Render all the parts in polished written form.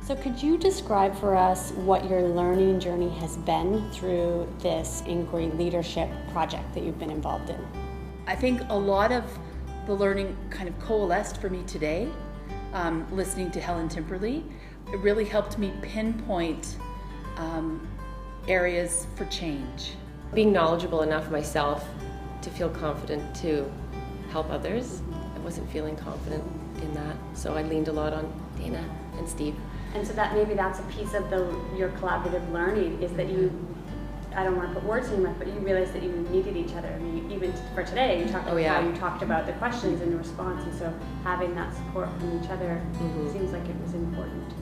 So could you describe for us what your learning journey has been through this inquiry leadership project that you've been involved in? I think a lot of the learning kind of coalesced for me today, listening to Helen Timperley. It really helped me pinpoint areas for change. Being knowledgeable enough myself to feel confident to help others. I wasn't feeling confident in that, so I leaned a lot on Dana and Steve. And so that maybe that's a piece of your collaborative learning is that you, I don't want to put words in your mouth, but you realized that you needed each other. I mean, even for today, you talked about how you talked about the questions and the response, and so having that support from each other seems like it was important.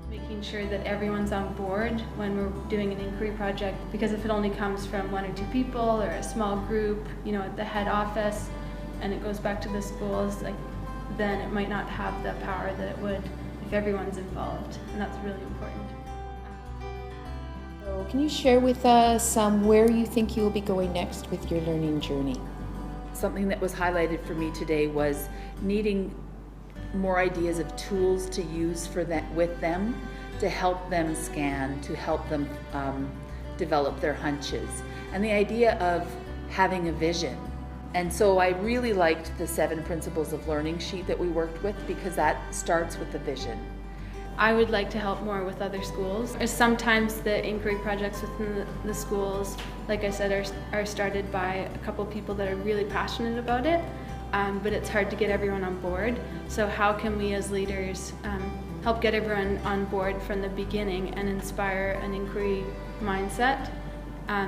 Making sure that everyone's on board when we're doing an inquiry project, because if it only comes from one or two people or a small group, you know, at the head office, and it goes back to the schools, like, then it might not have the power that it would if everyone's involved, and that's really important. So can you share with us where you think you will be going next with your learning journey? Something that was highlighted for me today was needing more ideas of tools to use for that with them, to help them scan, to help them develop their hunches, and the idea of having a vision. And so I really liked the 7 principles of learning sheet that we worked with, because that starts with the vision. I would like to help more with other schools. Sometimes the inquiry projects within the schools, like I said, are started by a couple people that are really passionate about it, but it's hard to get everyone on board. So how can we as leaders help get everyone on board from the beginning and inspire an inquiry mindset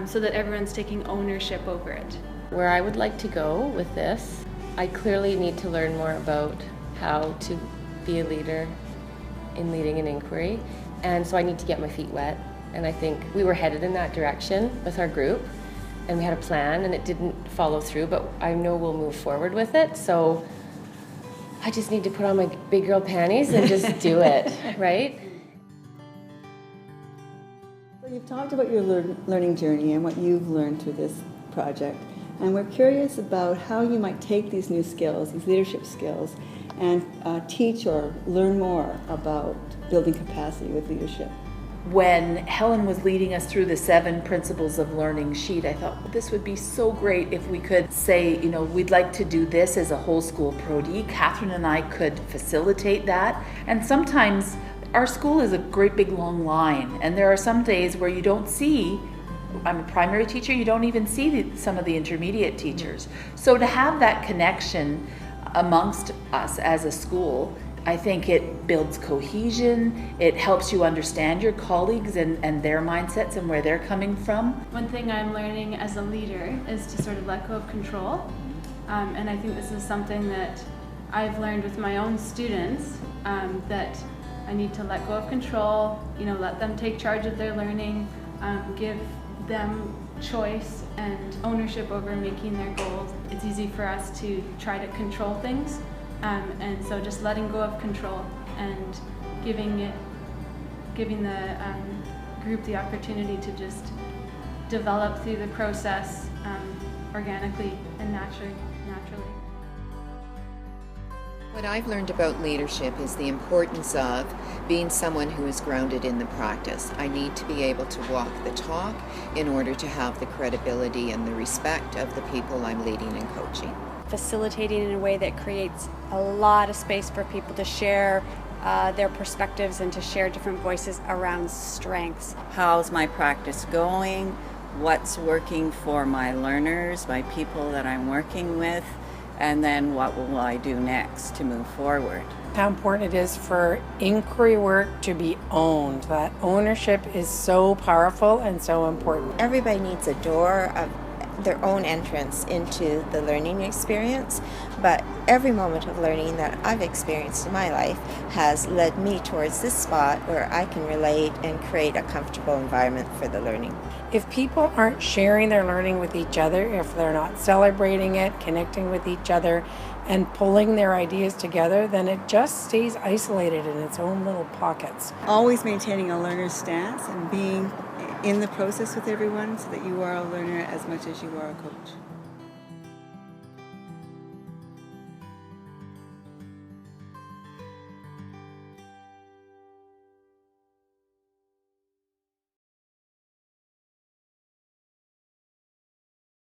so that everyone's taking ownership over it? Where I would like to go with this, I clearly need to learn more about how to be a leader in leading an inquiry, and so I need to get my feet wet, and I think we were headed in that direction with our group, and we had a plan, and it didn't follow through, but I know we'll move forward with it, so I just need to put on my big girl panties and just do it, right? So you've talked about your learning journey and what you've learned through this project, and we're curious about how you might take these new skills, these leadership skills, and teach or learn more about building capacity with leadership. When Helen was leading us through the 7 principles of learning sheet, I thought, well, this would be so great if we could say, you know, we'd like to do this as a whole school Pro-D. Catherine and I could facilitate that. And sometimes our school is a great big long line, and there are some days where you don't see, I'm a primary teacher, you don't even see some of the intermediate teachers. So to have that connection amongst us as a school, I think it builds cohesion, it helps you understand your colleagues and their mindsets and where they're coming from. One thing I'm learning as a leader is to sort of let go of control, and I think this is something that I've learned with my own students, that I need to let go of control, you know, let them take charge of their learning, give them choice and ownership over making their goals. It's easy for us to try to control things, and so just letting go of control and giving the group the opportunity to just develop through the process organically and naturally. What I've learned about leadership is the importance of being someone who is grounded in the practice. I need to be able to walk the talk in order to have the credibility and the respect of the people I'm leading and coaching. Facilitating in a way that creates a lot of space for people to share their perspectives and to share different voices around strengths. How's my practice going? What's working for my learners, my people that I'm working with? And then what will I do next to move forward? How important it is for inquiry work to be owned. That ownership is so powerful and so important. Everybody needs a door of their own entrance into the learning experience, but every moment of learning that I've experienced in my life has led me towards this spot where I can relate and create a comfortable environment for the learning. If people aren't sharing their learning with each other, if they're not celebrating it, connecting with each other, and pulling their ideas together, then it just stays isolated in its own little pockets. Always maintaining a learner's stance and being in the process with everyone so that you are a learner as much as you are a coach.